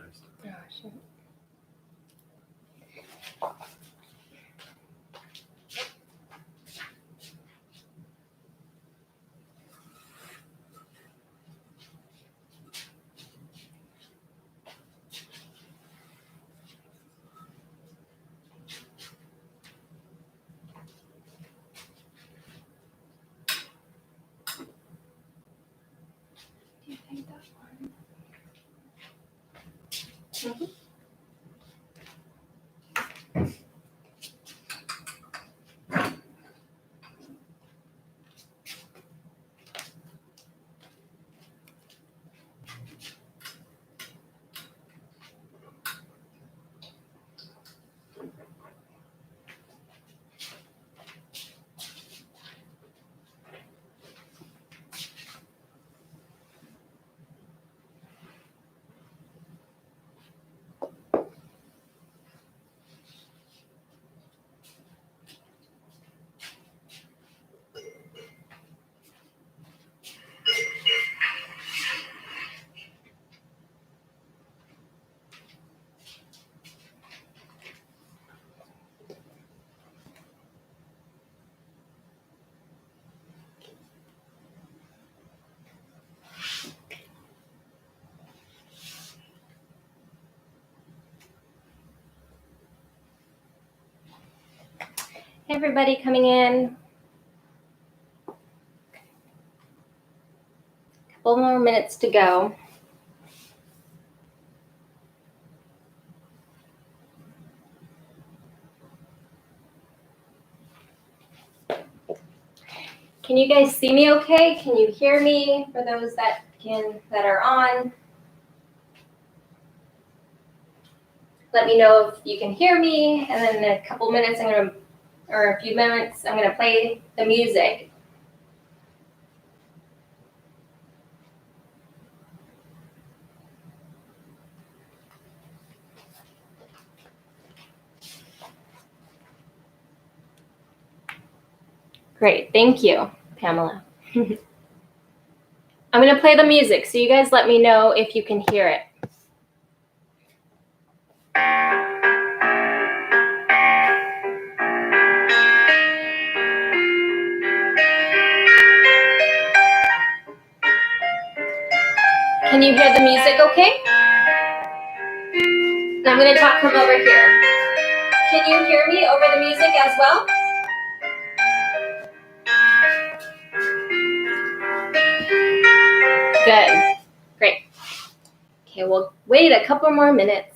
Oh, shit. Do you think that one? Mm-hmm. Hey, everybody coming in. Couple more minutes to go. Can you guys see me okay? Can you hear me for those that are on? Let me know if you can hear me, and then in a couple minutes or a few minutes, I'm gonna play the music. Great, thank you, Pamela. I'm gonna play the music, so you guys let me know if you can hear it. Can you hear the music okay? And I'm gonna talk from over here. Can you hear me over the music as well? Good, great. Okay, we'll wait a couple more minutes.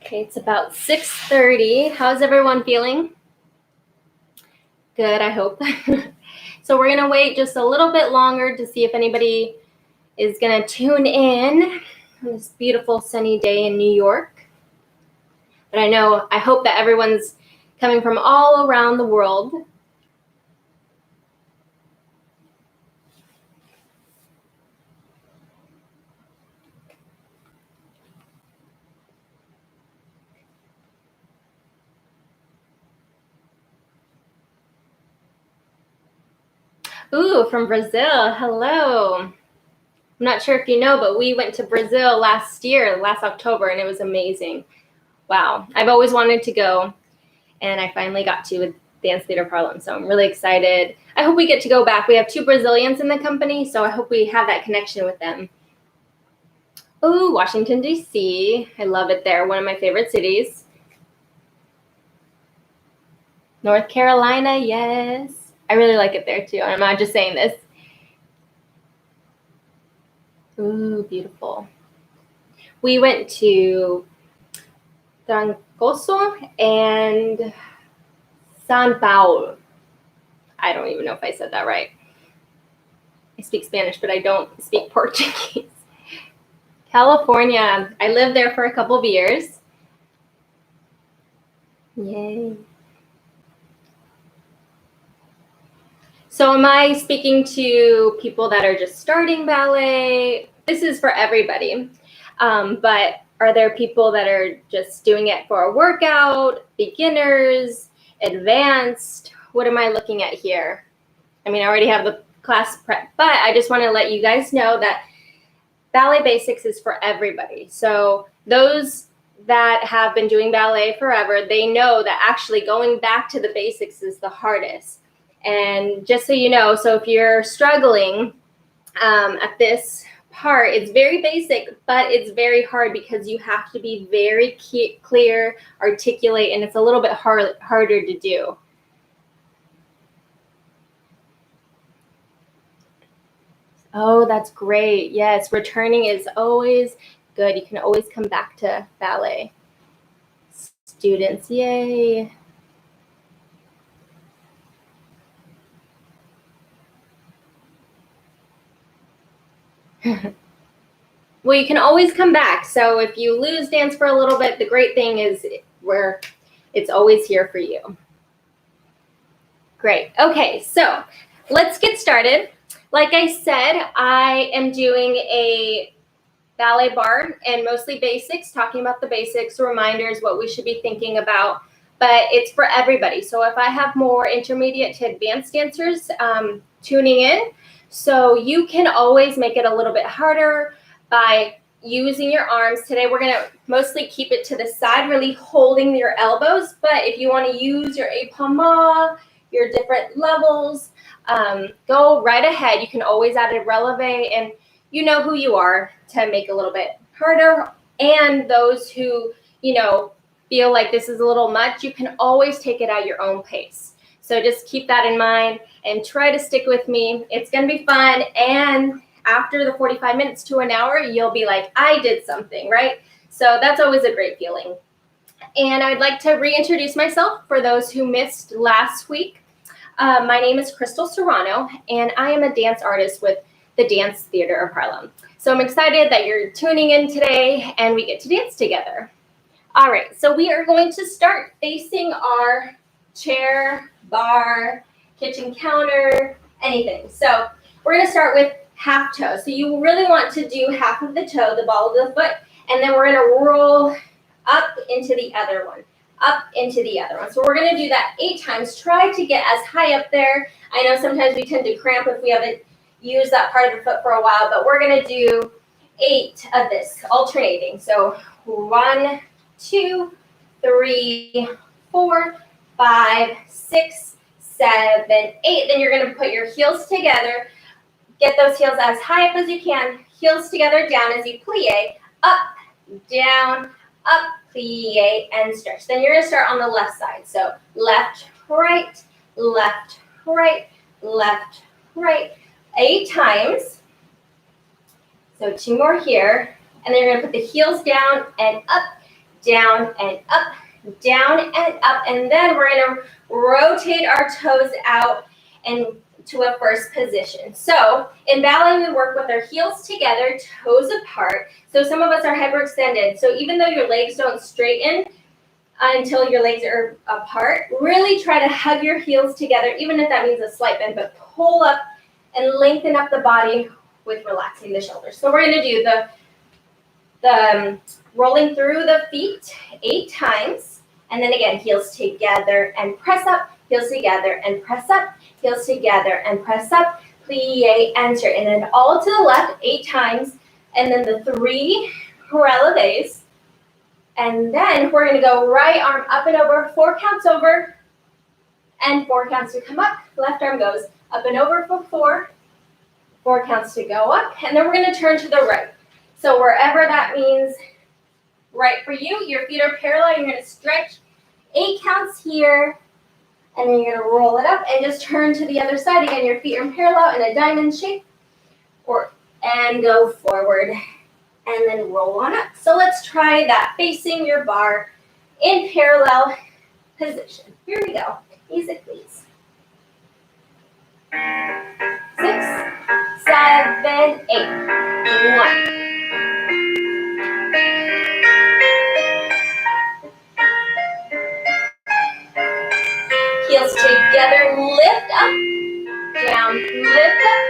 Okay, it's about 6:30. How's everyone feeling? Good, I hope. So we're gonna wait just a little bit longer to see if anybody is gonna tune in on this beautiful sunny day in New York. But I hope that everyone's coming from all around the world. Ooh, from Brazil. Hello. I'm not sure if you know, but we went to Brazil last October, and it was amazing. Wow. I've always wanted to go, and I finally got to with Dance Theater of Harlem, so I'm really excited. I hope we get to go back. We have 2 Brazilians in the company, so I hope we have that connection with them. Ooh, Washington, D.C. I love it there. One of my favorite cities. North Carolina, yes. I really like it there, too. I'm not just saying this. Ooh, beautiful. We went to Trancoso and San Paulo. I don't even know if I said that right. I speak Spanish, but I don't speak Portuguese. California. I lived there for a couple of years. Yay. So am I speaking to people that are just starting ballet? This is for everybody. But are there people that are just doing it for a workout, beginners, advanced? What am I looking at here? I mean, I already have the class prep, but I just want to let you guys know that ballet basics is for everybody. So those that have been doing ballet forever, they know that actually going back to the basics is the hardest. And just so you know, so if you're struggling at this part, it's very basic, but it's very hard because you have to be very clear, articulate, and it's a little bit harder to do. Oh, that's great. Yes, returning is always good. You can always come back to ballet. Students, yay. Well, you can always come back. So if you lose dance for a little bit, the great thing is where it's always here for you. Great. Okay, so let's get started. Like I said, I am doing a Ballet Barre and mostly basics, talking about the basics, reminders, what we should be thinking about, but it's for everybody. So if I have more intermediate to advanced dancers tuning in, so you can always make it a little bit harder by using your arms. Today we're gonna mostly keep it to the side, really holding your elbows, but if you wanna use your épaulement, your different levels, go right ahead. You can always add a releve, and you know who you are to make a little bit harder. And those who, feel like this is a little much, you can always take it at your own pace. So just keep that in mind and try to stick with me. It's going to be fun. And after the 45 minutes to an hour, you'll be like, I did something, right? So that's always a great feeling. And I'd like to reintroduce myself for those who missed last week. My name is Crystal Serrano, and I am a dance artist with the Dance Theater of Harlem. So I'm excited that you're tuning in today and we get to dance together. All right, so we are going to start facing our chair, bar, kitchen counter, anything. So we're going to start with half toe. So you really want to do half of the toe, the ball of the foot, and then we're going to roll up into the other one, up into the other one. So we're going to do that 8 times. Try to get as high up there. I know sometimes we tend to cramp if we haven't used that part of the foot for a while, but we're going to do 8 of this, alternating. So 1, 2, 3, 4, 5, 6, 7, 8. Then you're going to put your heels together. Get those heels as high up as you can. Heels together, down as you plie, up, down, up, plie, and stretch. Then you're going to start on the left side. So left, right, left, right, left, right. 8 times. So 2 more here. And then you're going to put the heels down and up, down and up, down and up. And then we're going to rotate our toes out and to a first position. So in ballet, we work with our heels together, toes apart. So some of us are hyperextended. So even though your legs don't straighten until your legs are apart, really try to hug your heels together, even if that means a slight bend, but pull up and lengthen up the body with relaxing the shoulders. So we're going to do the rolling through the feet 8 times. And then again, heels together and press up, heels together and press up, heels together and press up, plie and straighten, and all to the left 8 times, and then the 3 releves, and then we're going to go right arm up and over, 4 counts over, and 4 counts to come up, left arm goes up and over for 4 counts to go up, and then we're going to turn to the right. So wherever that means right for you, your feet are parallel, you're going to stretch 8 counts here, and then you're going to roll it up and just turn to the other side. Again, your feet are parallel in a diamond shape, and go forward, and then roll on up. So let's try that, facing your bar in parallel position. Here we go. Music, please. 6, 7, 8. 1. Heels together, lift up, down, lift up,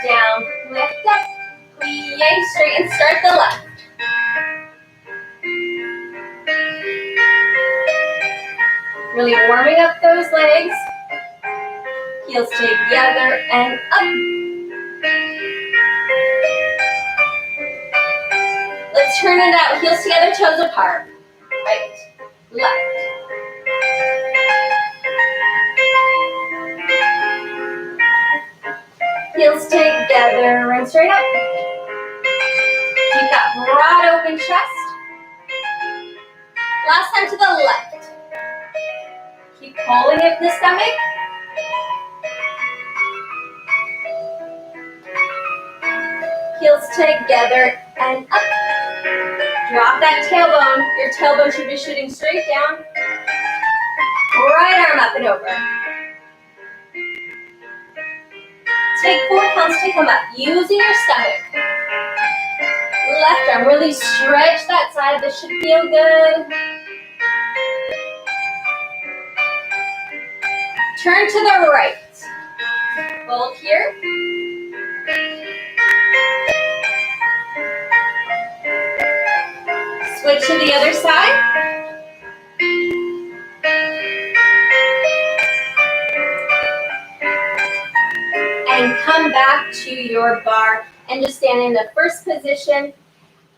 down, lift up, plie, straight, and start the left. Really warming up those legs. Heels together and up. Let's turn it out, heels together, toes apart. Right, left. Heels together and straight up. Keep that broad open chest. Last time to the left. Keep pulling it in the stomach. Heels together and up. Drop that tailbone. Your tailbone should be shooting straight down. Right arm up and over. Take 4 counts to come up, using your stomach. Left arm, really stretch that side. This should feel good. Turn to the right. Hold here. Switch to the other side. And come back to your bar and just stand in the first position.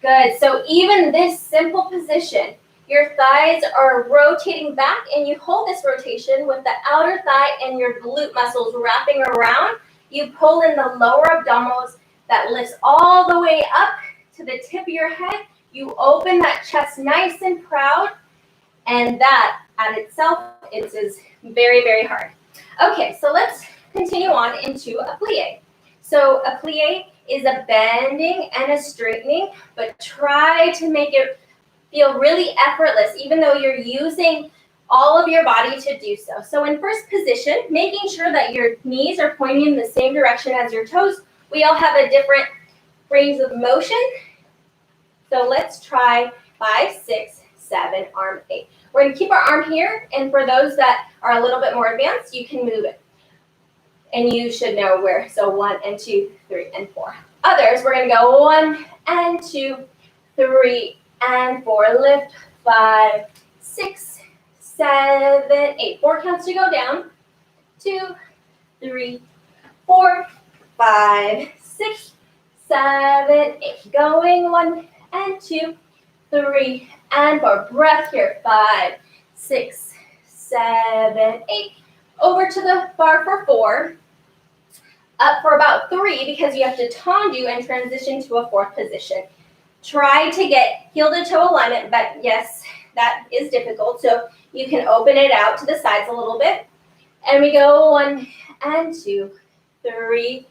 Good. So even this simple position, your thighs are rotating back, and you hold this rotation with the outer thigh and your glute muscles wrapping around. You pull in the lower abdominals that lifts all the way up to the tip of your head. You open that chest nice and proud, and that at itself is very, very hard. Okay, so let's continue on into a plie. So a plie is a bending and a straightening, but try to make it feel really effortless, even though you're using all of your body to do so. So in first position, making sure that your knees are pointing in the same direction as your toes. We all have a different range of motion. So let's try 5, 6, 7, arm 8. We're going to keep our arm here, and for those that are a little bit more advanced, you can move it. And you should know where. So 1 and 2, 3 and 4. Others, we're going to go 1 and 2, 3 and 4. Lift 5, 6, 7, 8. 4 counts to go down. 2, 3, 4, 5, 6, 7, 8. Going 1 and 2, 3 and 4. Breath here. 5, 6, 7, 8. Over to the bar for 4. Up for about 3 because you have to tendu and transition to a 4th position. Try to get heel to toe alignment, but yes, that is difficult. So you can open it out to the sides a little bit. And we go 1 and 2, 3,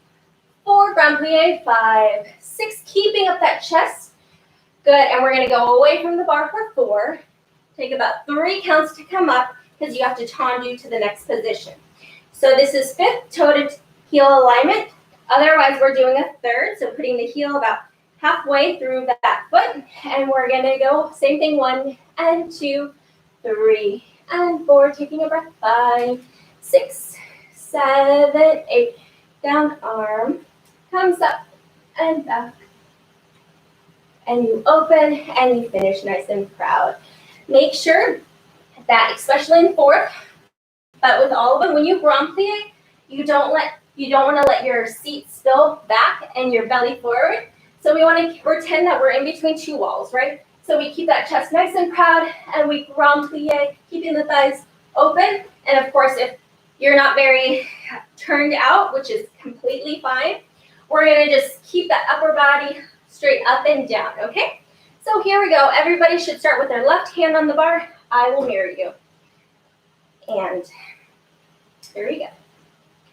4, grand plie, 5, 6, keeping up that chest. Good, and we're gonna go away from the bar for 4. Take about 3 counts to come up because you have to tendu to the next position. So this is 5th toe to heel alignment. Otherwise, we're doing a 3rd, so putting the heel about halfway through that foot. And we're gonna go same thing, 1 and 2, 3 and 4. Taking a breath, 5, 6, 7, 8. Down arm, comes up and back. And you open and you finish nice and proud. Make sure that, especially in 4th, But with all of them, when you grand plie, you don't want to let your seat spill back and your belly forward. So we want to pretend that we're in between two walls, right? So we keep that chest nice and proud, and we grand plie, keeping the thighs open. And of course, if you're not very turned out, which is completely fine, we're going to just keep that upper body straight up and down, okay? So here we go. Everybody should start with their left hand on the bar. I will mirror you. And here we go.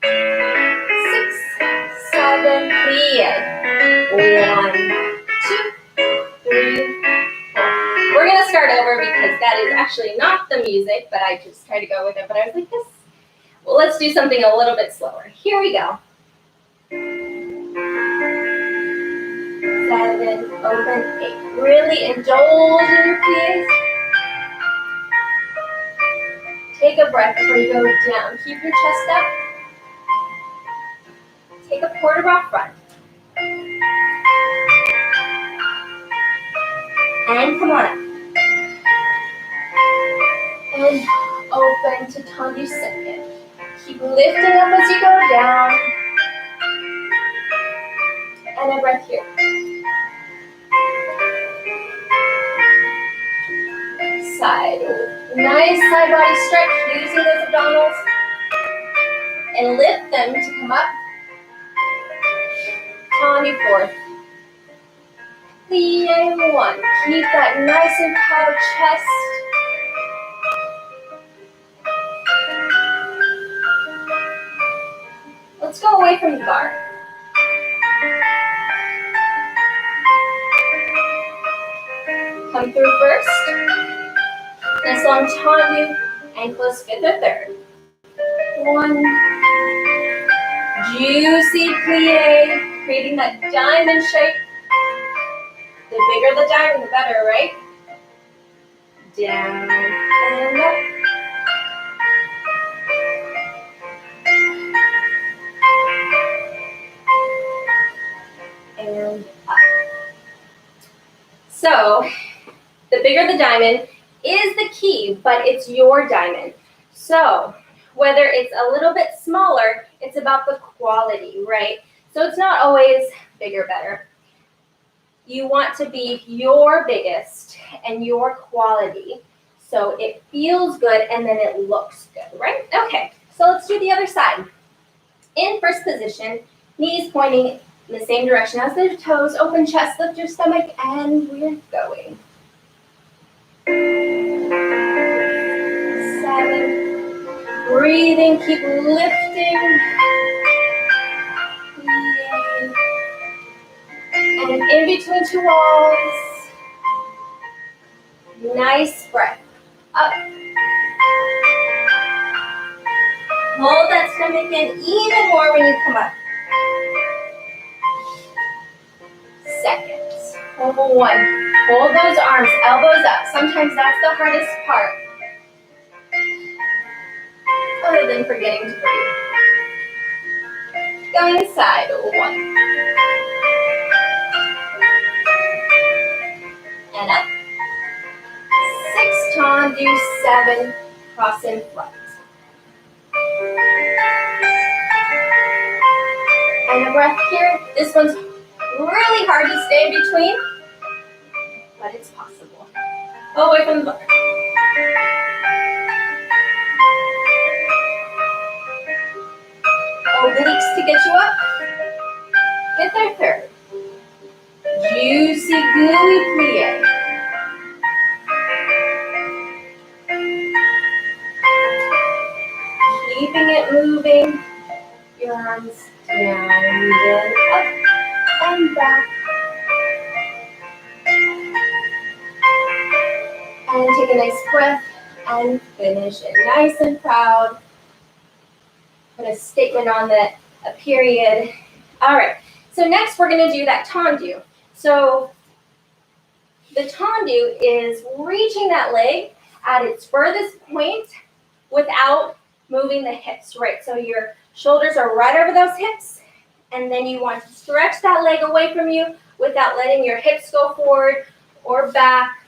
6, 7, plie. 1, 2, 3, 4. We're going to start over because that is actually not the music, but I just tried to go with it. But I was like, well, let's do something a little bit slower. Here we go. 7, open, 8. Really indulge in your plies. Take a breath before you go down. Keep your chest up. Take a quarter rock front. And come on up. And open to tendu second. Keep lifting up as you go down. And a breath here. Side. Nice side body stretch using those abdominals. And lift them to come up. Tendu fourth. Plie 1. Keep that nice and proud chest. Let's go away from the bar. Come through first. Nice long tendu and close fifth or third. 1. Juicy plie, creating that diamond shape. The bigger the diamond, the better, right? Down and up. And up. So, the bigger the diamond is the key, but it's your diamond. So, whether it's a little bit smaller, it's about the quality, right? So it's not always bigger, better. You want to be your biggest and your quality so it feels good and then it looks good, right? Okay, so let's do the other side. In first position, knees pointing in the same direction as the toes, open chest, lift your stomach, and we're going. 7. Breathing, keep lifting. And in between two walls. Nice breath. Up. Hold that stomach in even more when you come up. Seconds. Hold 1. Hold those arms, elbows up. Sometimes that's the hardest part. Other than forgetting to breathe. Go inside. 1. And up. 6, tendu, 7, cross in front. And a breath here. This one's really hard to stay in between, but it's possible. Away from the bar. Obliques to get you up. Fifth or third. Juicy, gooey plie. Keeping it moving. Your arms down, then up and back. And take a nice breath and finish it nice and proud. Put a statement on that, a period. All right, so next we're gonna do that tendu. So the tendu is reaching that leg at its furthest point without moving the hips, right? So your shoulders are right over those hips, and then you want to stretch that leg away from you without letting your hips go forward or back.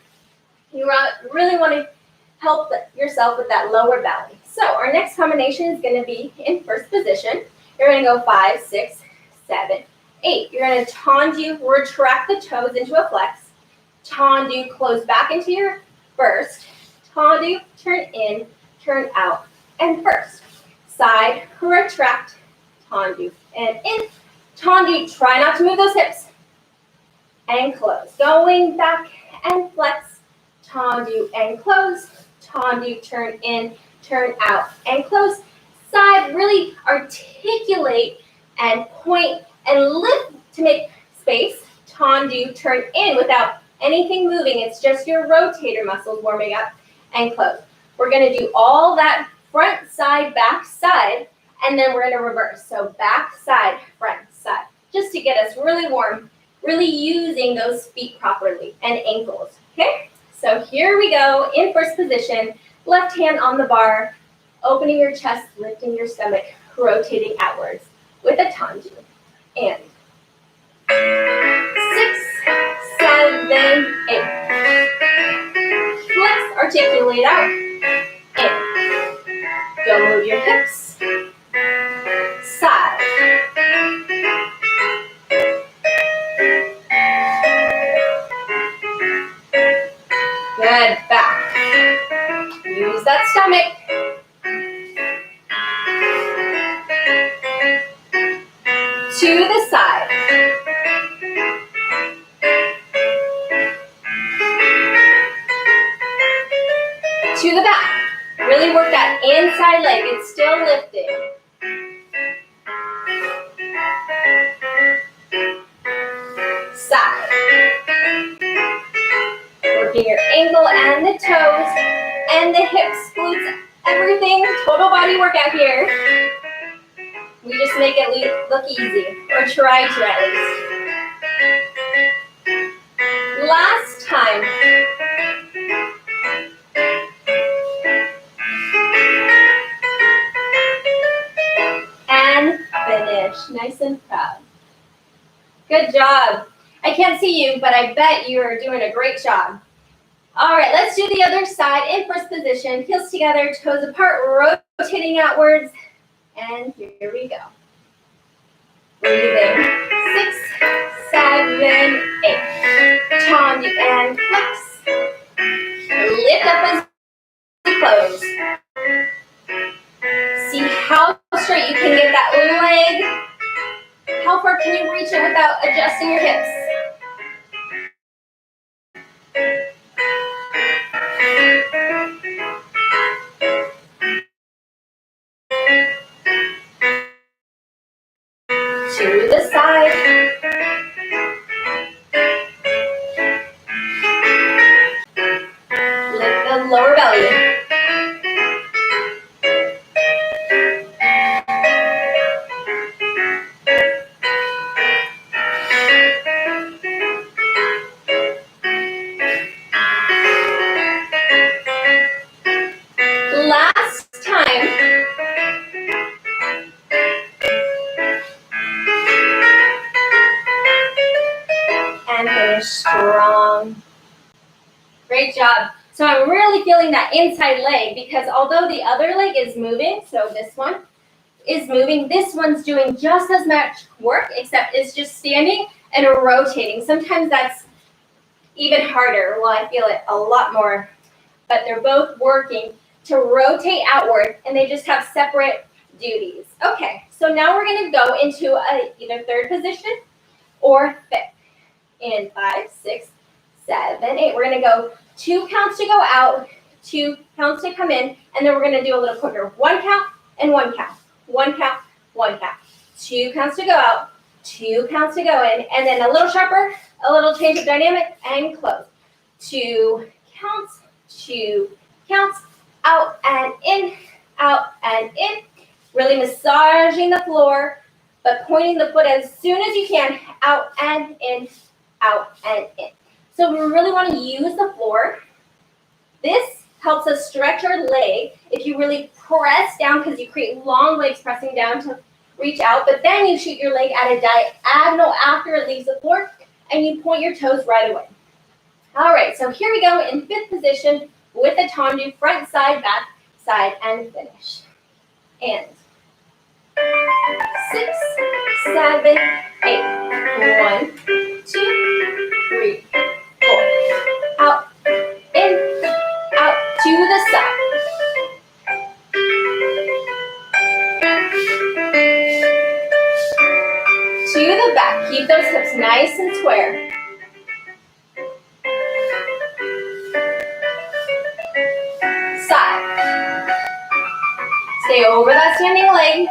You really want to help yourself with that lower belly. So our next combination is going to be in first position. You're going to go 5, 6, 7, 8. You're going to tendu, retract the toes into a flex. Tendu, close back into your first. Tendu, turn in, turn out, and first. Side, retract, tendu, and in. Tendu, try not to move those hips. And close. Going back and flex. Tendu and close. Tendu, turn in, turn out, and close. Side, really articulate and point and lift to make space. Tendu, turn in without anything moving. It's just your rotator muscles warming up, and close. We're going to do all that front, side, back, side, and then we're going to reverse. So back, side, front, side, just to get us really warm, really using those feet properly and ankles, okay? So here we go in first position, left hand on the bar, opening your chest, lifting your stomach, rotating outwards with a tendu. And 6, 7, 8. Flex, articulate out. In. Go move your hips. Side. Good, back. Use that stomach. To the side. To the back. Really work that inside leg. It's still lifting. Side. Working your ankle and the toes and the hips, glutes, everything. Total body workout here. We just make it look easy, or try to at least. Last time. And finish, nice and proud. Good job. I can't see you, but I bet you are doing a great job. All right, let's do the other side in first position. Heels together, toes apart, rotating outwards. And here we go. Breathing. 6, 7, 8. Tendu and flex. Lift up as you close. See how straight you can get that leg. How far can you reach it without adjusting your hips? To the side. Lift the lower belly. Last time. And finish strong. Great job. So I'm really feeling that inside leg because although the other leg is moving, so this one is moving, this one's doing just as much work, except it's just standing and rotating. Sometimes that's even harder. Well, I feel it a lot more, but they're both working to rotate outward, and they just have separate duties. Okay, so now we're going to go into either third position or fifth. In 5, 6, 7, 8. We're going to go 2 counts to go out, 2 counts to come in, and then we're going to do a little quicker. 1 count and 1 count. 1 count, 1 count. 2 counts to go out, 2 counts to go in, and then a little sharper, a little change of dynamic, and close. 2 counts, 2 counts, out and in, out and in. Really massaging the floor, but pointing the foot as soon as you can, out and in, out and in. So we really want to use the floor. This helps us stretch our leg if you really press down, because you create long legs pressing down to reach out, but then you shoot your leg at a diagonal after it leaves the floor, and you point your toes right away. All right, so here we go in fifth position. with a tendu, front, side, back, side, and finish. And 6, 7, 8. 1, 2, 3, 4. Out, in, out, to the side. To the back. Keep those hips nice and square. Side. Stay over that standing leg.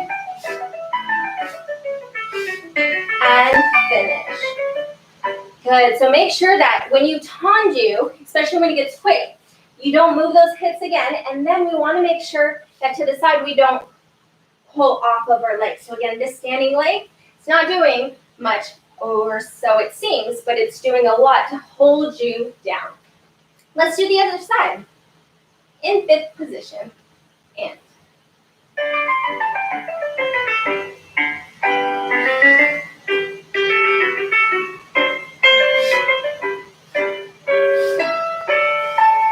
And finish. Good. So make sure that when you tendu, especially when it gets quick, you don't move those hips again. And then we want to make sure that to the side we don't pull off of our legs. So again, this standing leg, it's not doing much, or so it seems, but it's doing a lot to hold you down. Let's do the other side. In 5th position. And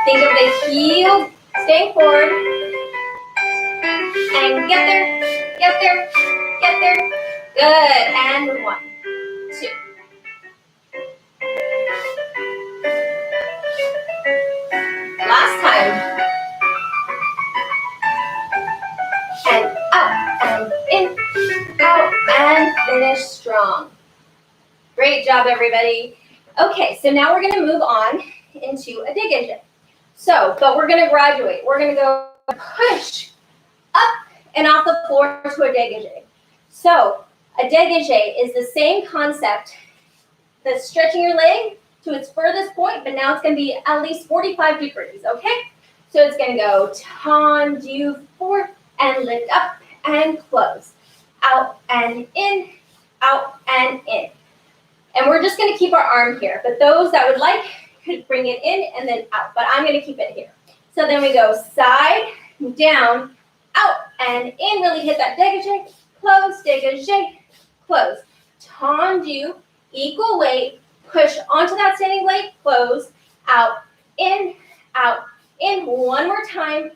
think of the heel staying forward. And get there, get there, get there. Good. And 1, 2. Last time. And out and in, out and finish strong. Great job, everybody. Okay, so now we're going to move on into a degage. So, but we're going to graduate. We're going to go push up and off the floor to a degage. So, a degage is the same concept that's stretching your leg to its furthest point, but now it's going to be at least 45 degrees, okay? So it's going to go tendu forward and lift up and close. Out and in, out and in. And we're just going to keep our arm here, but those that would like could bring it in and then out, but I'm going to keep it here. So then we go side, down, out and in, really hit that degage, close, degage, close. Tendu, equal weight, push onto that standing leg, close, out, in, one more time,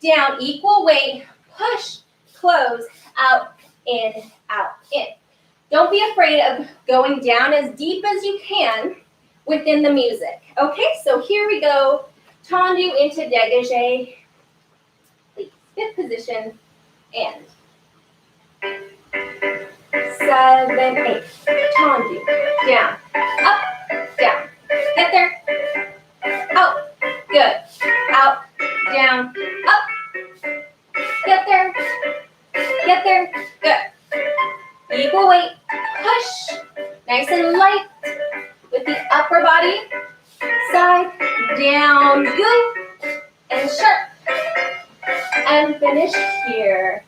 down, equal weight, push, close, out, in. Don't be afraid of going down as deep as you can within the music. Okay, so here we go, tendu into degage, please, 5th position, and 7, 8, tendu, down, up, down, get there, out, good, out, down, up, get there, good, equal weight, push, nice and light, with the upper body, side, down, good, and sharp, and finish here.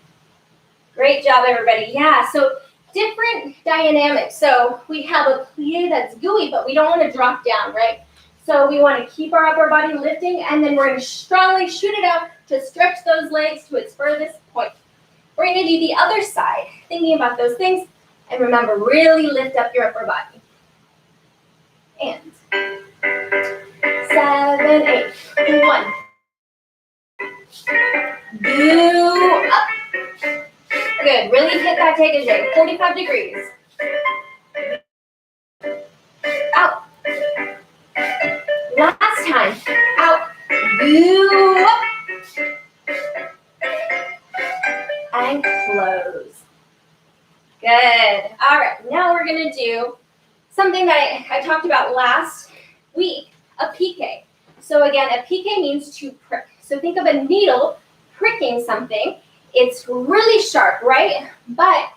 Great job, everybody. Yeah, so different dynamics. So we have a plie that's gooey, but we don't want to drop down, right? So we want to keep our upper body lifting, and then we're going to strongly shoot it out to stretch those legs to its furthest point. We're going to do the other side, thinking about those things, and remember, really lift up your upper body. And 7, 8, 1. Do up. Good. Really hit that degage. 45 degrees. Out. Last time. Out. Do up. And close. Good. All right. Now we're going to do something that I talked about last week, a pique. So again, a pique means to prick. So think of a needle pricking something. It's really sharp, right? But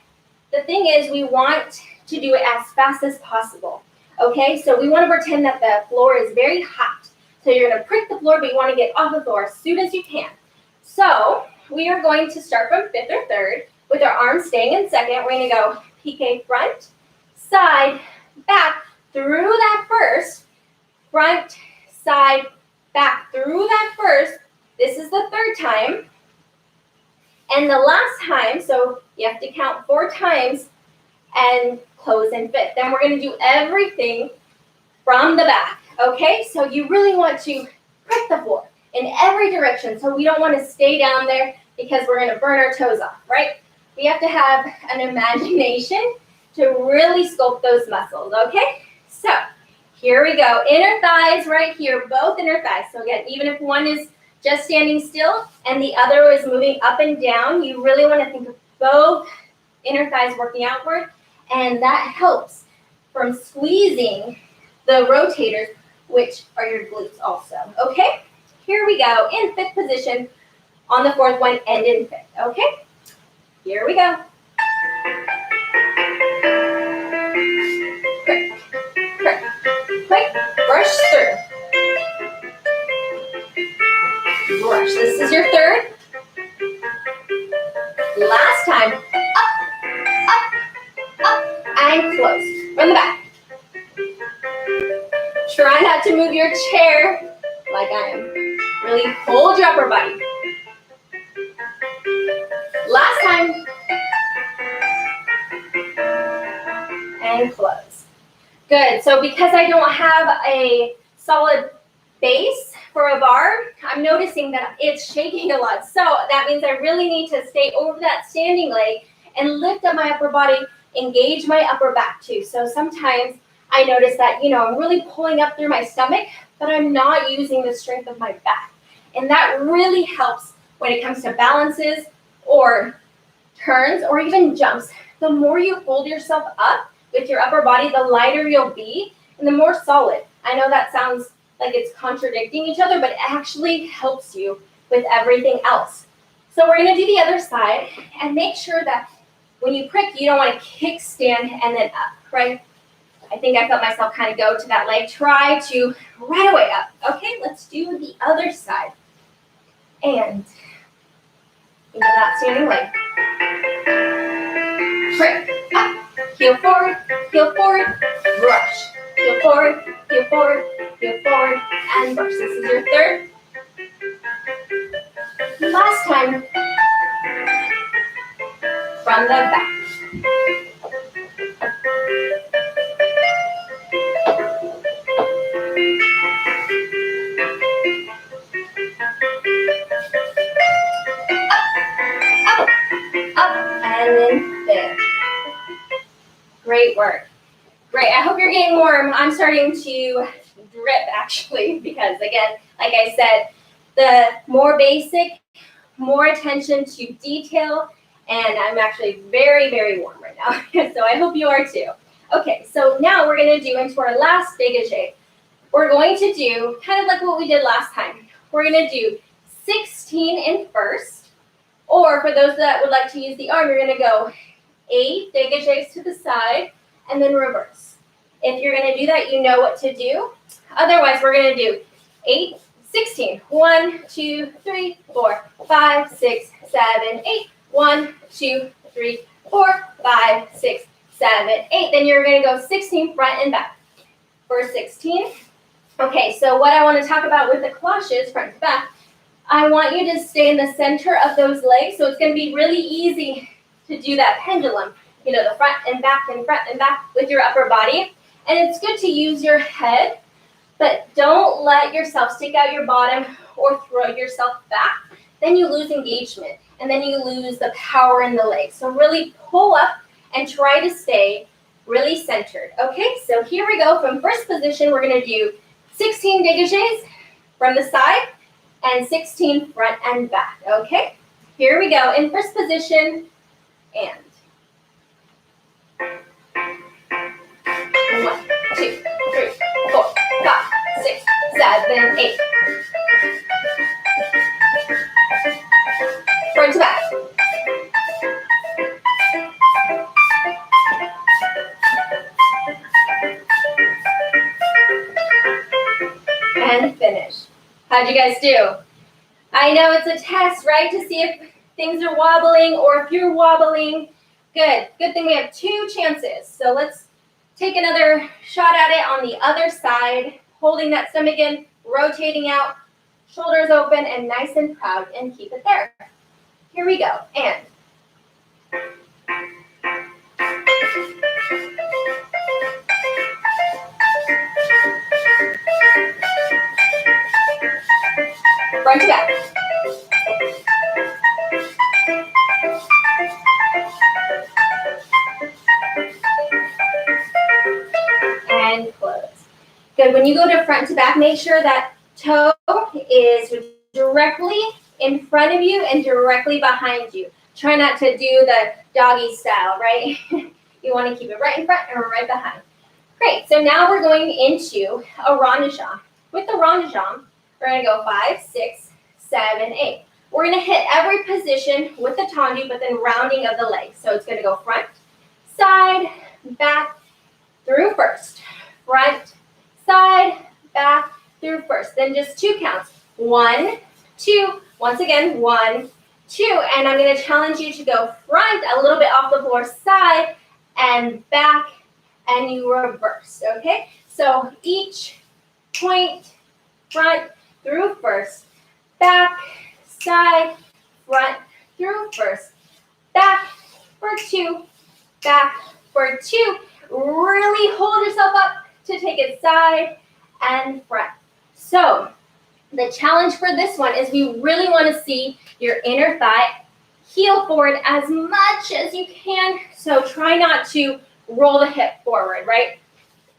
the thing is, we want to do it as fast as possible. Okay, so we want to pretend that the floor is very hot. So you're going to prick the floor, but you want to get off the floor as soon as you can. So we are going to start from 5th or 3rd with our arms staying in 2nd. We're going to go pique front, side, back, through that 1st, front, side, back, through that 1st. This is the 3rd time. And the last time, so you have to count 4 times and close in 5th. Then we're going to do everything from the back, okay? So you really want to prick the floor. in every direction. So we don't want to stay down there because we're going to burn our toes off, right? We have to have an imagination to really sculpt those muscles, okay? So here we go. Inner thighs right here, both inner thighs. So again, even if one is just standing still and the other is moving up and down, you really want to think of both inner thighs working outward, and that helps from squeezing the rotators, which are your glutes also, okay? Here we go, in fifth position on the fourth one and in fifth, okay? Here we go. Quick, quick, quick, brush through. Brush, this is your third. Last time, up, and close. From the back. Try not to move your chair like I am. Really hold your upper body. Last time. And close. Good, so because I don't have a solid base for a bar, I'm noticing that it's shaking a lot. So that means I really need to stay over that standing leg and lift up my upper body, engage my upper back too. So sometimes I notice that, I'm really pulling up through my stomach, but I'm not using the strength of my back. And that really helps when it comes to balances or turns or even jumps. The more you hold yourself up with your upper body, the lighter you'll be and the more solid. I know that sounds like it's contradicting each other, but it actually helps you with everything else. So we're going to do the other side and make sure that when you prick, you don't want to kickstand and then up, right? I think I felt myself kind of go to that leg. Try to right away up. Okay, let's do the other side. And into that standing leg. Prick, up, heel forward, brush. Heel forward, and brush. This is your third. Last time, from the back. Up, and then there. Great work. Great, I hope you're getting warm. I'm starting to drip actually because again, like I said, the more basic, more attention to detail, and I'm actually very, very warm right now. So I hope you are too. Okay, so now we're gonna do into our last dégagé. We're going to do kind of like what we did last time. We're gonna do 16 in first, or for those that would like to use the arm, you're gonna go 8 dégagés to the side, and then reverse. If you're going to do that, you know what to do. Otherwise, we're going to do 8, 16. 1, 2, 3, 4, 5, 6, 7, 8. 1, 2, 3, 4, 5, 6, 7, 8. Then you're going to go 16 front and back. For 16. Okay, so what I want to talk about with the cloches, front to back, I want you to stay in the center of those legs. So it's going to be really easy to do that pendulum. The front and back with your upper body. And it's good to use your head, but don't let yourself stick out your bottom or throw yourself back. Then you lose engagement, and then you lose the power in the legs. So really pull up and try to stay really centered. Okay, so here we go. From first position, we're going to do 16 dégagés from the side and 16 front and back. Okay, here we go. In first position, and 1, 2, 3, 4, 5, 6, 7, 8. Front to back. And finish. How'd you guys do? I know it's a test, right? To see if things are wobbling or if you're wobbling. Good. Good thing we have 2 chances. So let's take another shot at it on the other side, holding that stomach in, rotating out, shoulders open, and nice and proud, and keep it there. Here we go, and. front to back. And close. Good. When you go to front to back, make sure that toe is directly in front of you and directly behind you. Try not to do the doggy style, right? You want to keep it right in front and right behind. Great. So now we're going into a rond de jambe. With the rond de jambe, we're going to go 5, 6, 7, 8. We're going to hit every position with the tendu, but then rounding of the legs. So it's going to go front, side, back, through first. Front, side, back, through first. Then just 2 counts. 1, 2. Once again, 1, 2. And I'm going to challenge you to go front, a little bit off the floor, side, and back, and you reverse, okay? So each point, front, through first, back, side, front, through first, back for 2, back for 2. Really hold yourself up to take it side and front. So the challenge for this one is we really want to see your inner thigh heel forward as much as you can. So try not to roll the hip forward, right?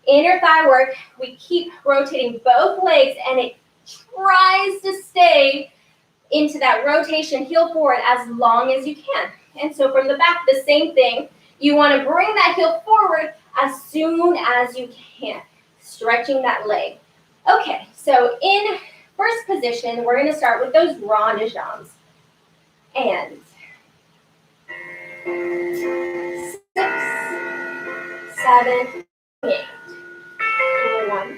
Inner thigh work, we keep rotating both legs and it tries to stay into that rotation, heel forward as long as you can. And so from the back, the same thing. You want to bring that heel forward as soon as you can, stretching that leg. Okay, so in first position, we're going to start with those rond de jambes. And 6, 7, 8. 1,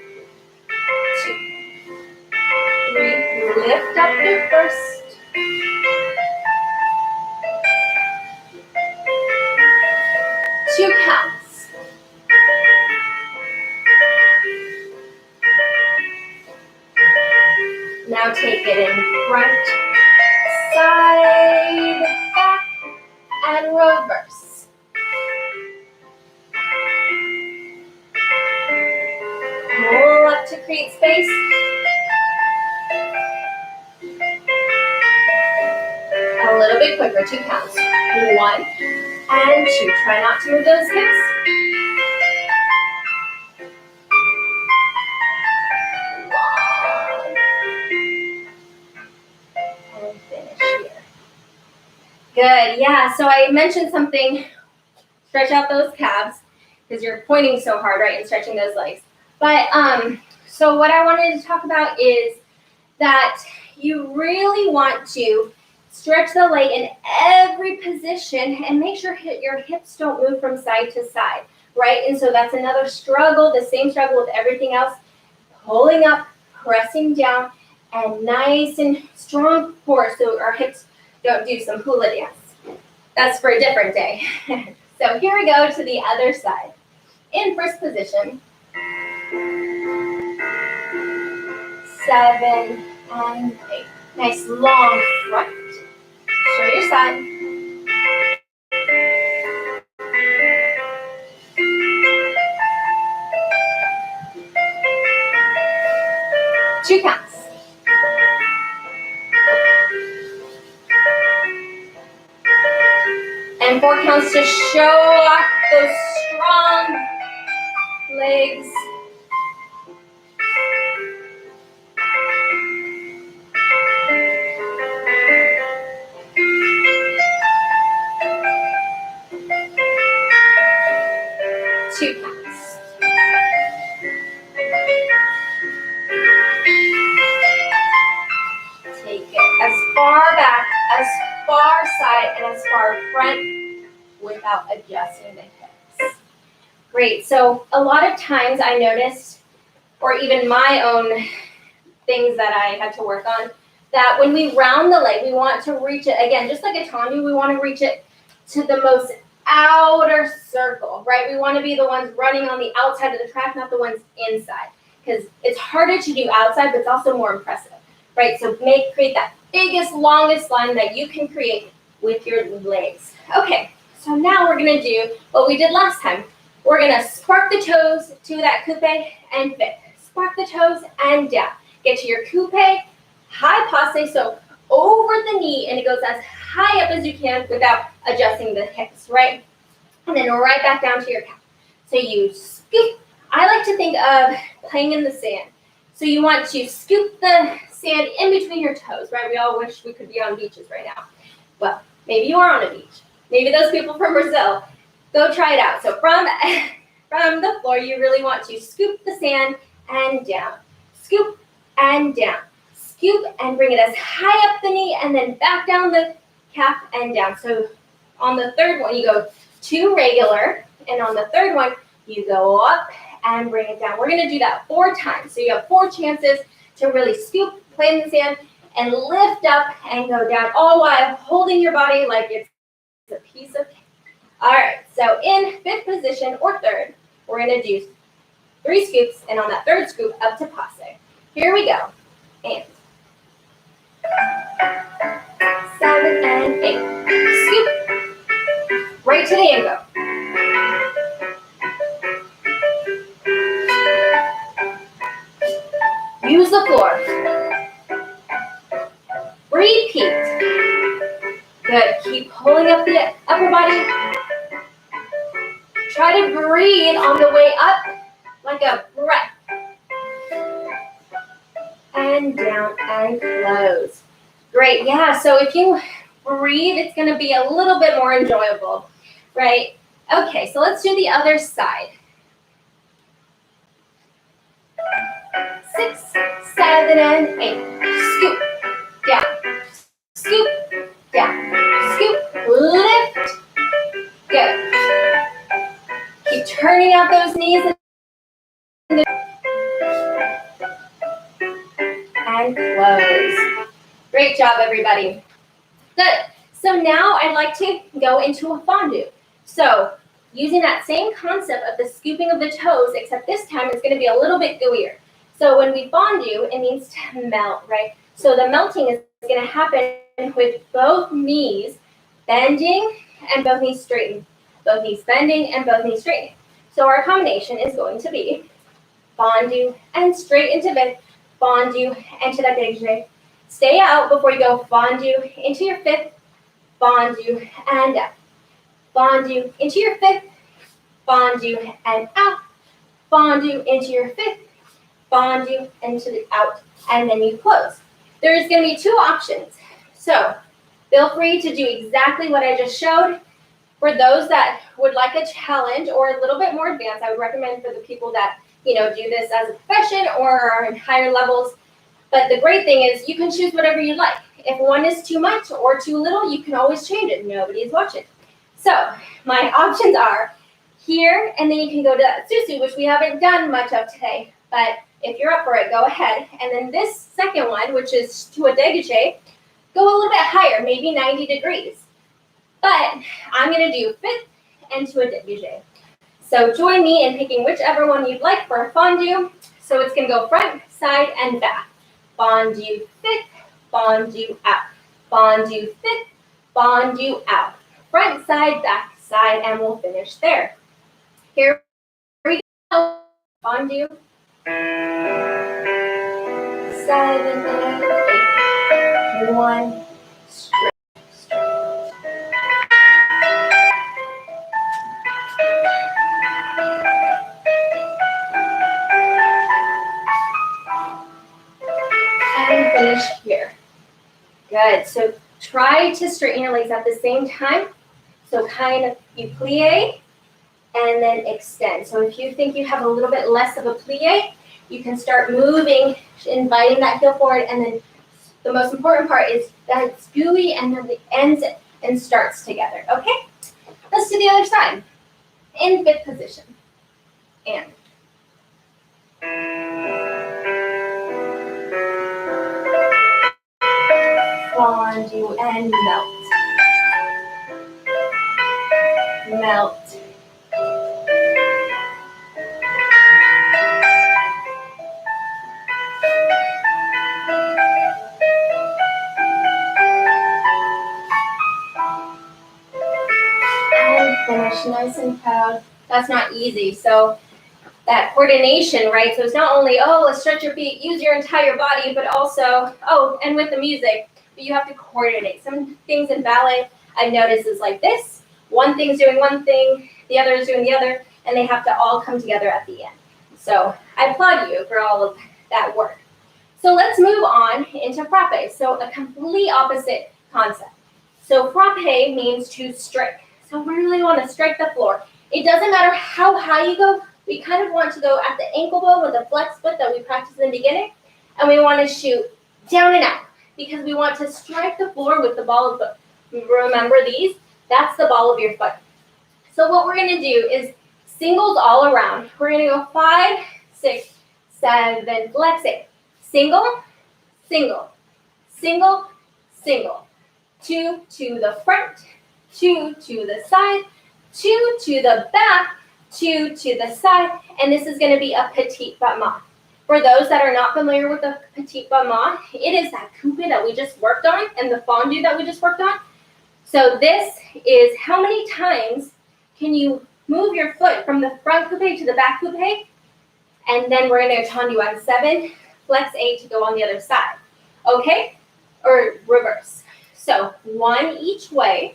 2, 3. Lift up through first. 2 counts. Now take it in front, side, back, and reverse. Roll up to create space. A little bit quicker, 2 counts. 1 and 2. Try not to move those hips. And finish here. Good, yeah, so I mentioned something, stretch out those calves, because you're pointing so hard, right, and stretching those legs. But, so what I wanted to talk about is that you really want to stretch the leg in every position and make sure your hips don't move from side to side, right? And so that's another struggle, the same struggle with everything else. Pulling up, pressing down, and nice and strong core so our hips don't do some hula dance. That's for a different day. So here we go to the other side. In first position, 7 and 8. Nice long front. Show your side. Two counts. And 4 counts to show off those strong legs. Two counts. Take it as far back, as far side, and as far front without adjusting the hips. Great. So a lot of times I noticed, or even my own things that I had to work on, that when we round the leg, we want to reach it, again, just like a tendu, we want to reach it to the most outer circle, right? We want to be the ones running on the outside of the track, not the ones inside, because it's harder to do outside, but it's also more impressive, right? So create that biggest, longest line that you can create with your legs. Okay, so now we're going to do what we did last time. We're going to spark the toes to that coupé and fit. Spark the toes and down. Get to your coupé, high passe, so over the knee, and it goes as high up as you can without adjusting the hips, right? And then right back down to your calf. So you scoop. I like to think of playing in the sand. So you want to scoop the sand in between your toes, right? We all wish we could be on beaches right now. Well, maybe you are on a beach. Maybe those people from Brazil. Go try it out. So from the floor, you really want to scoop the sand and down. Scoop and down. Scoop and bring it as high up the knee and then back down the calf and down. So on the third one, you go 2 regular, and on the third one, you go up and bring it down. We're going to do that 4 times. So you have 4 chances to really scoop, play in the sand, and lift up and go down, all while holding your body like it's a piece of cake. All right, so in 5th position or 3rd, we're going to do 3 scoops, and on that 3rd scoop, up to passe. Here we go. And 7 and 8. Scoop. Right to the angle. Use the floor. Repeat. Good. Keep pulling up the upper body. Try to breathe on the way up like a breath. And down and close. Great. Yeah, so if you breathe, it's going to be a little bit more enjoyable, right? Okay, so let's do the other side. 6, 7, and 8. Scoop, down, scoop, down, scoop, lift. Good. Keep turning out those knees and close. Great job, everybody. Good. So now I'd like to go into a fondue. So using that same concept of the scooping of the toes, except this time it's going to be a little bit gooier. So when we fondue, it means to melt, right? So the melting is going to happen with both knees bending and both knees straightening. Both knees bending and both knees straightening. So our combination is going to be fondue and straight into bend, fondue into that degage. Stay out before you go fondue into your 5th, fondue and out. Fondue into your 5th, fondue and out. Fondue into your 5th, fondue into the out, and then you close. There's going to be 2 options. So feel free to do exactly what I just showed. For those that would like a challenge or a little bit more advanced, I would recommend for the people that, do this as a profession or are in higher levels. But the great thing is you can choose whatever you like. If one is too much or too little, you can always change it. Nobody is watching. So my options are here, and then you can go to that susu, which we haven't done much of today. But if you're up for it, go ahead. And then this second one, which is to a degage, go a little bit higher, maybe 90 degrees. But I'm going to do 5th and to a degage. So join me in picking whichever one you'd like for a fondue. So it's going to go front, side, and back. Fondue 5th, fondue out. Fondue 5th, fondue out. Front, side, back, side, and we'll finish there. Here we go. Fondue. 7 and 8. 1. Straight. And finish here. Good. So try to straighten your legs at the same time. So kind of you plie and then extend. So if you think you have a little bit less of a plie, you can start moving, inviting that heel forward, and then the most important part is that it's gooey and then the ends and starts together. Okay? Let's do the other side. In 5th position. And fondue and melt. Melt. And finish nice and proud. That's not easy. So that coordination, right? So it's not only, oh, let's stretch your feet, use your entire body, but also, oh, and with the music, but you have to coordinate. Some things in ballet I've noticed is like this. One thing's doing one thing, the other is doing the other, and they have to all come together at the end. So I applaud you for all of that work. So let's move on into frappe. So a complete opposite concept. So frappe means to strike. So we really want to strike the floor. It doesn't matter how high you go. We kind of want to go at the ankle bone with the flex foot that we practiced in the beginning. And we want to shoot down and out because we want to strike the floor with the ball of foot. Remember these? That's the ball of your foot. So what we're going to do is singles all around. We're going to go 5, 6, 7, flex it. Single, single, single, single. 2 to the front, 2 to the side, 2 to the back, 2 to the side, and this is going to be a petit battement. For those that are not familiar with the petit battement, it is that coupé that we just worked on and the fondue that we just worked on. So this is how many times can you move your foot from the front coupé to the back coupé, and then we're going to tendu on 7, flex 8 to go on the other side, okay? Or reverse. So 1 each way,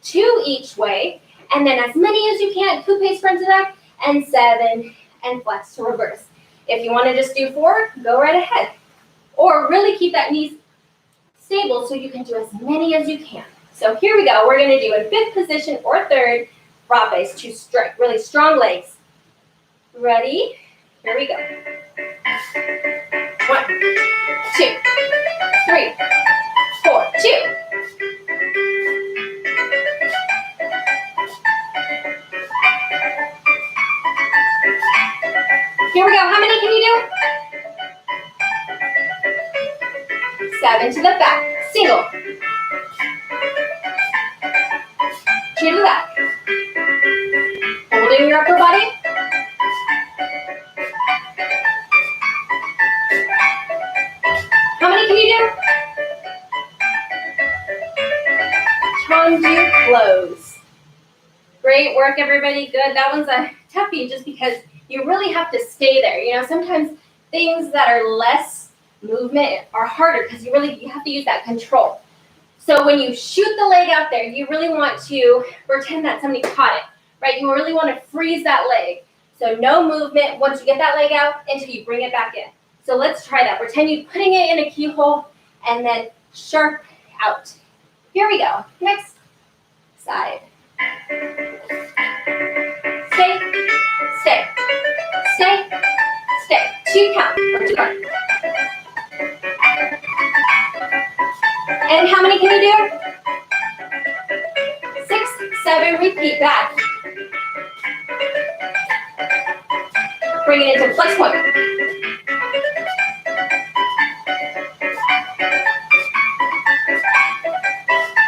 2 each way, and then as many as you can, coupé sprint to that, and 7, and flex to reverse. If you want to just do 4, go right ahead. Or really keep that knee stable so you can do as many as you can. So here we go. We're going to do in 5th position or 3rd, frappes to strike. Really strong legs. Ready? Here we go. 1, 2, 3, 4, 2. Here we go. How many can you do? 7 to the back. Single. 2 to the back. Holding your upper body. How many can you do? Tendu close. Great work, everybody. Good. That one's a toughie just because you really have to stay there. You know, sometimes things that are less movement are harder because you have to use that control. So when you shoot the leg out there, you really want to pretend that somebody caught it, right? You really want to freeze that leg. So no movement once you get that leg out until you bring it back in. So let's try that. Pretend you're putting it in a keyhole and then sharp out. Here we go. Next side. Stay, stay, stay, stay. 2 count or 2 count. And how many can you do? 6, 7, repeat that. Bring it into flex point.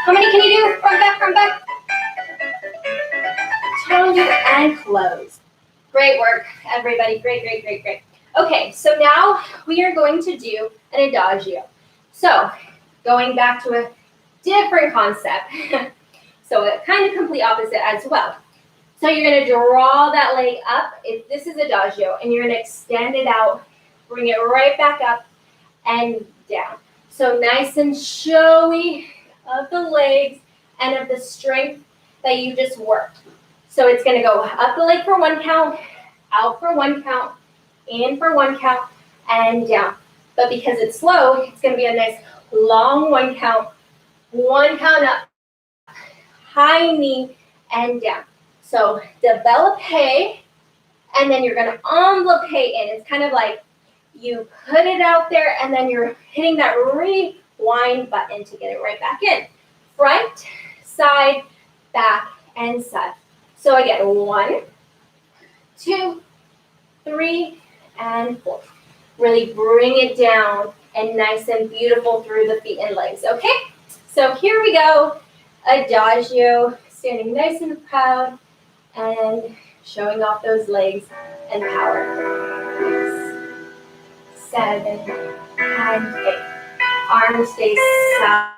How many can you do? Front back, front back. Tendu and close. Great work, everybody. Great, great, great, great. Okay, so now we are going to do an Adagio. So going back to a different concept. So a kind of complete opposite as well. So you're going to draw that leg up. If this is Adagio, and you're going to extend it out, bring it right back up and down. So nice and showy of the legs and of the strength that you just worked. So it's going to go up the leg for 1 count, out for 1 count, in for 1 count, and down. But because it's slow, it's going to be a nice long 1 count up, high knee, and down. So développé, and then you're going to enveloppé in. It's kind of like you put it out there, and then you're hitting that rewind button to get it right back in. Front, side, back, and side. So again, 1, 2, 3, and 4. Really bring it down and nice and beautiful through the feet and legs, okay? So here we go, Adagio, standing nice and proud and showing off those legs and power. 6, 7, and 8. Arms stay side,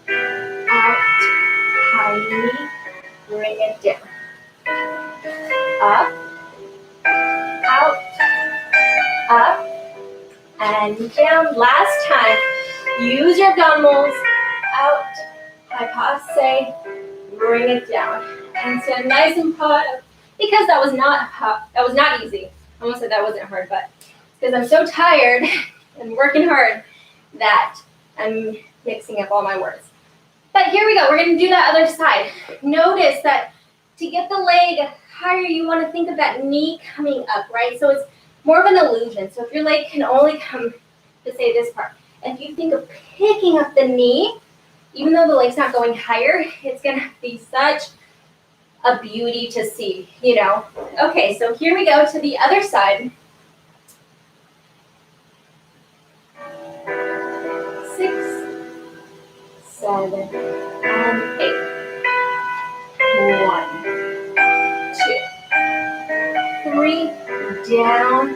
out, high knee, bring it down. Up, and down. Last time. Use your abdominals. Out. High passe. Bring it down. And stand nice and proud. Because that was not easy. I almost said that wasn't hard, but because I'm so tired and working hard that I'm mixing up all my words. But here we go. We're going to do that other side. Notice that to get the leg higher, you want to think of that knee coming up, right? So it's more of an illusion. So if your leg can only come to say this part, if you think of picking up the knee, even though the leg's not going higher, it's going to be such a beauty to see, you know. Okay, so here we go to the other side. 6, 7, and 8. 1, 2, 3, down,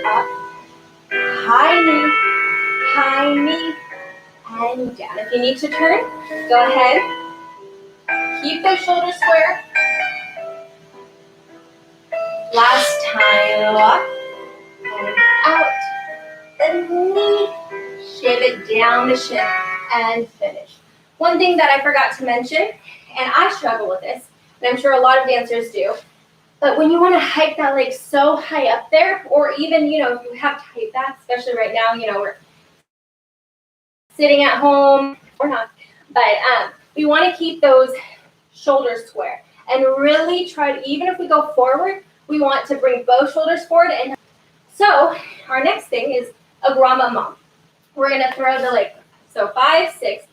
up, high knee, and down. If you need to turn, go ahead. Keep those shoulders square. Last time, up and out. And knee, shiv it down the shin, and finish. One thing that I forgot to mention, and I struggle with this, and I'm sure a lot of dancers do, but when you want to hike that leg so high up there, or even, you know, if you have tight back, especially right now, you know, we're sitting at home, or not, but we want to keep those shoulders square and really try to, even if we go forward, we want to bring both shoulders forward. And so our next thing is a grandmama. We're going to throw the leg. So 5, 6,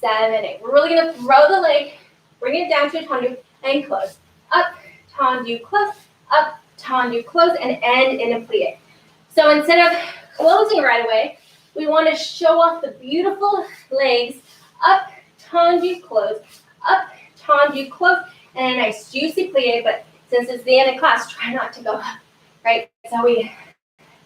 7, 8. We're really going to throw the leg, bring it down to a tendu, and close. Up, tendu, close, up, tendu, close, and end in a plie. So instead of closing right away, we want to show off the beautiful legs. Up, tendu, close, up, tendu, close, and a nice juicy plie. But since it's the end of class, try not to go up, right? So we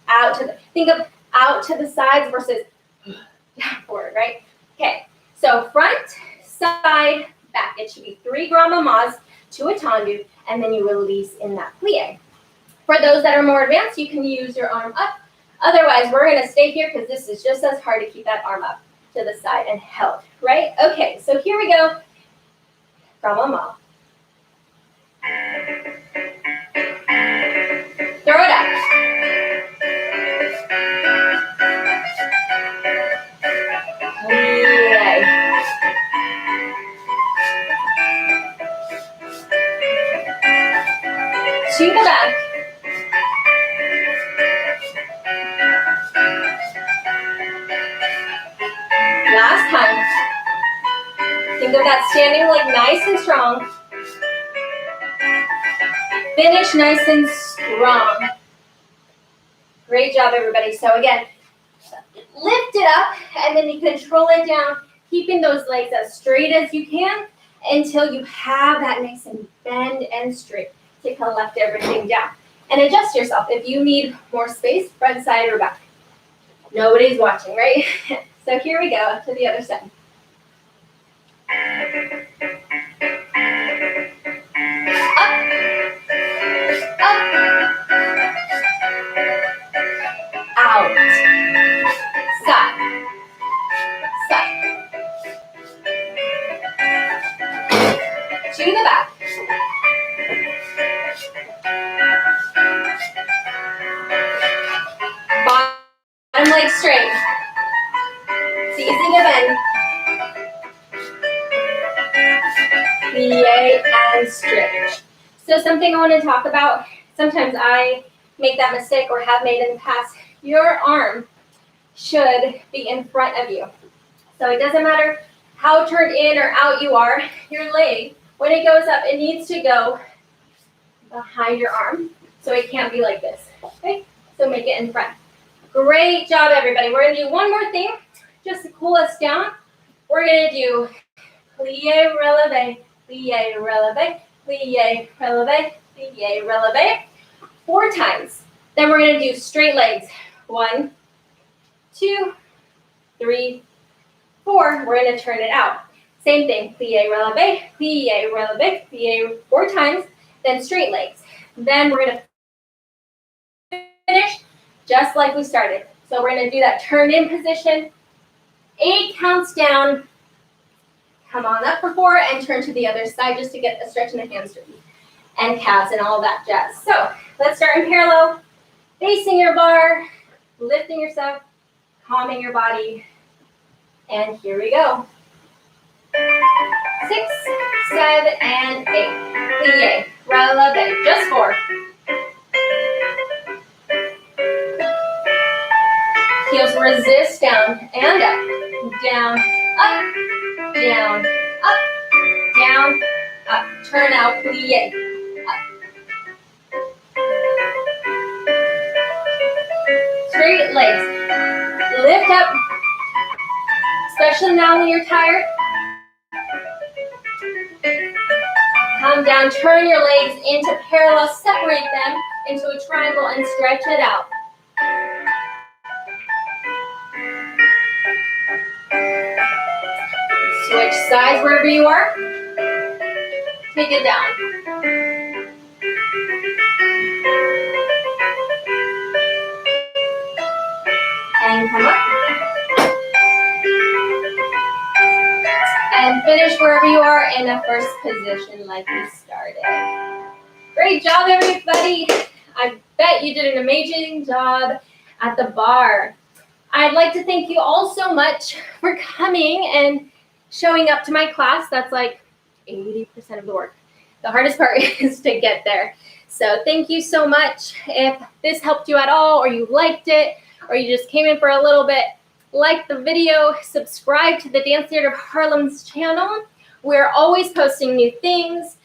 out to the, think of out to the sides versus down forward, right? Okay, so front, side, back. It should be 3 grand mamas to a tendu, and then you release in that plie. For those that are more advanced, you can use your arm up. Otherwise, we're going to stay here because this is just as hard to keep that arm up to the side and held, right? Okay, so here we go. Grand mama. Throw it up. Yay. To the back. Last time. Think of that standing leg nice and strong. Finish nice and strong. Great job, everybody. So again, lift it up and then you control it down, keeping those legs as straight as you can until you have that nice and bend and straight to collect everything down. And adjust yourself if you need more space, front, side, or back. Nobody's watching, right? So here we go to the other side. Out, side, side, to the back, bottom leg straight, it's easy to bend, plie and stretch. So something I want to talk about, sometimes I make that mistake or have made in the past. Your arm should be in front of you. So it doesn't matter how turned in or out you are, your leg, when it goes up, it needs to go behind your arm. So it can't be like this, okay? So make it in front. Great job, everybody. We're gonna do one more thing, just to cool us down. We're gonna do plie, releve, plie, releve, plie, releve, plie, releve, 4 times. Then we're gonna do straight legs. 1, 2, 3, 4. We're going to turn it out. Same thing. Plie, releve, plie, 4 times. Then straight legs. Then we're going to finish just like we started. So we're going to do that turn in position. 8 counts down. Come on up for 4 and turn to the other side just to get a stretch in the hamstring and calves and all that jazz. So let's start in parallel, facing your bar, lifting yourself, calming your body. And here we go. 6, 7, and 8. Plie, releve, just 4. Heels resist down and up, down, up, down, up, down, up. Turn out, plie, up. Straight legs. Lift up, especially now when you're tired. Come down, turn your legs into parallel, separate them into a triangle and stretch it out. Switch sides wherever you are. Take it down. And come up. And finish wherever you are in the first position like we started. Great job, everybody. I bet you did an amazing job at the bar. I'd like to thank you all so much for coming and showing up to my class. That's like 80% of the work. The hardest part is to get there. So thank you so much. If this helped you at all, or you liked it, or you just came in for a little bit, like the video, subscribe to the Dance Theater of Harlem's channel. We're always posting new things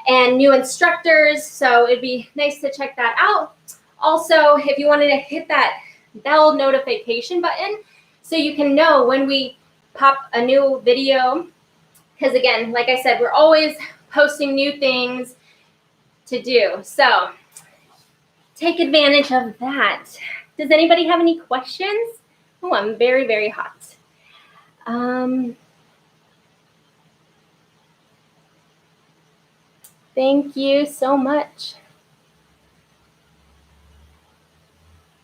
and new instructors, so it'd be nice to check that out. Also, if you wanted to hit that bell notification button so you can know when we pop a new video, because again, like I said, we're always posting new things to do. So take advantage of that. Does anybody have any questions? Oh, I'm very, very hot. Thank you so much.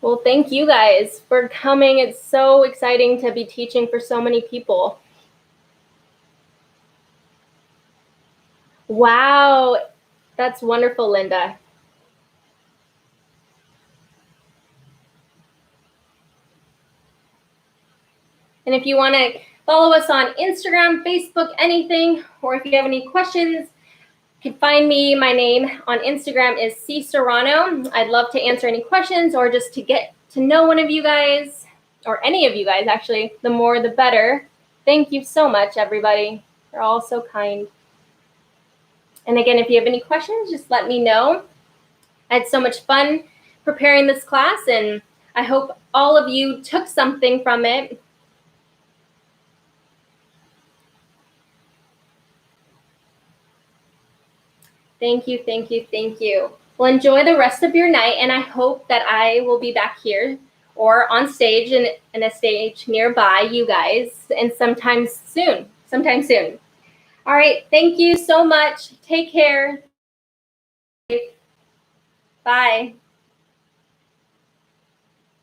Well, thank you guys for coming. It's so exciting to be teaching for so many people. Wow, that's wonderful, Linda. And if you want to follow us on Instagram, Facebook, anything, or if you have any questions, you can find me. My name on Instagram is Serrano. I'd love to answer any questions or just to get to know one of you guys, or any of you guys, actually. The more, the better. Thank you so much, everybody. You're all so kind. And again, if you have any questions, just let me know. I had so much fun preparing this class, and I hope all of you took something from it. Thank you, thank you, thank you. Well, enjoy the rest of your night, and I hope that I will be back here or on stage in a stage nearby you guys, and sometime soon. All right, thank you so much. Take care. Bye.